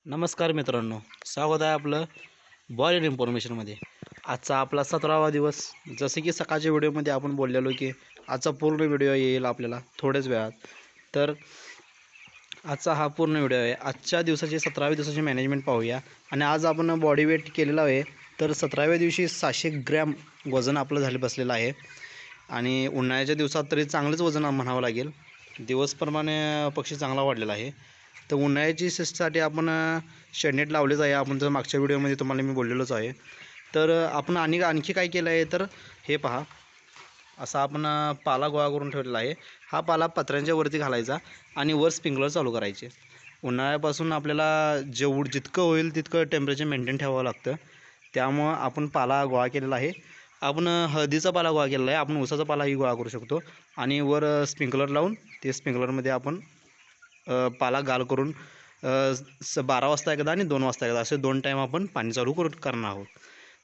नमस्कार मित्रांनो, स्वागत आहे आपलं बॉल इन्फॉर्मेशनमध्ये। आजचा आपला 17वा दिवस। जसे की सकाळच्या व्हिडिओमध्ये आपण बोललेलो की आजचा पूर्ण व्हिडिओ येईल आपल्याला थोड्याच वेळात, तर आजचा हा पूर्ण व्हिडिओ आहे। आजच्या दिवसाची 17व्या दिवसाची मॅनेजमेंट पाहूया। आणि आज आपण बॉडी वेट केलेला आहे, तर 17व्या दिवशी 600 ग्रॅम वजन आपलं झाले बसलेलं आहे। आणि उन्हाळ्याच्या दिवसात तरी चांगलंच वजन म्हणावं लागेल, दिवसप्रमाणे पक्षी चांगला वाढलेला आहे। तर उन्हाळ्याची शिस्टसाठी आपण शेडनेट लावलेच आहे, आपण जर मागच्या व्हिडिओमध्ये तुम्हाला मी बोललेलोच आहे। तर आपण आणखी काय केलं आहे, तर हे पहा, असा आपण पाला गोळा करून ठेवलेला आहे। हा पाला पत्र्यांच्या वरती घालायचा आणि वर स्प्रिंकलर चालू करायचे। उन्हाळ्यापासून आपल्याला जितकं होईल तितकं टेम्परेचर मेंटेन ठेवावं लागतं, त्यामुळं आपण पाला गोळा केलेला आहे। आपण हळदीचा पाला गोळा केलेला आहे, आपण ऊसाचा पालाही गोळा करू शकतो। आणि वर स्प्रिंकलर लावून ते स्प्रिंकलरमध्ये आपण पाला गाल करून 12 वाजता एकदा आणि 2 वाजता एकदा असे 2 टाईम आपण पाणी चालू करणार आहोत।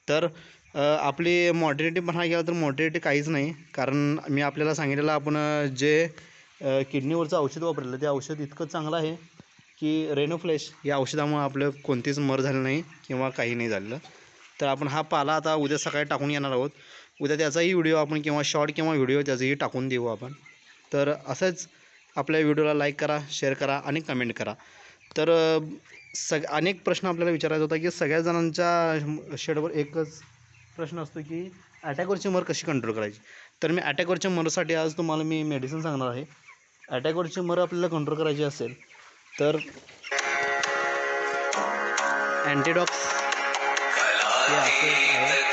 तर आपली मॉर्टिलिटी म्हणायला गेलं तर मॉर्टिलिटी काहीच नाही, कारण मी आपल्याला सांगितलेलं आपण जे किडनीवरचं औषध वापरलेलं ते औषध इतकं चांगलं आहे की रेनोफ्लॅश या औषधामुळे आपलं कोणतीच मर झालं नाही किंवा काही नाही झालेलं। तर आपण हा पाला आता उद्या सकाळी टाकून येणार आहोत। उद्या त्याचाही व्हिडिओ आपण किंवा शॉर्ट किंवा व्हिडिओ त्याचंही टाकून देऊ आपण। तर असंच आपल्या व्हिडिओला लाईक करा, शेअर करा आणि कमेंट करा। तर अनेक प्रश्न आपल्याला विचारायचा होता की सगळ्या जणांच्या शेडवर एकच प्रश्न असतो की अटॅकवरची मर कशी कंट्रोल करायची। तर मी अटॅकवरच्या मरसाठी आज तुम्हाला मी मेडिसिन सांगणार आहे। अटॅकवरची मर आपल्याला कंट्रोल करायची असेल तर अँटीडॉक्स हे असे आहे,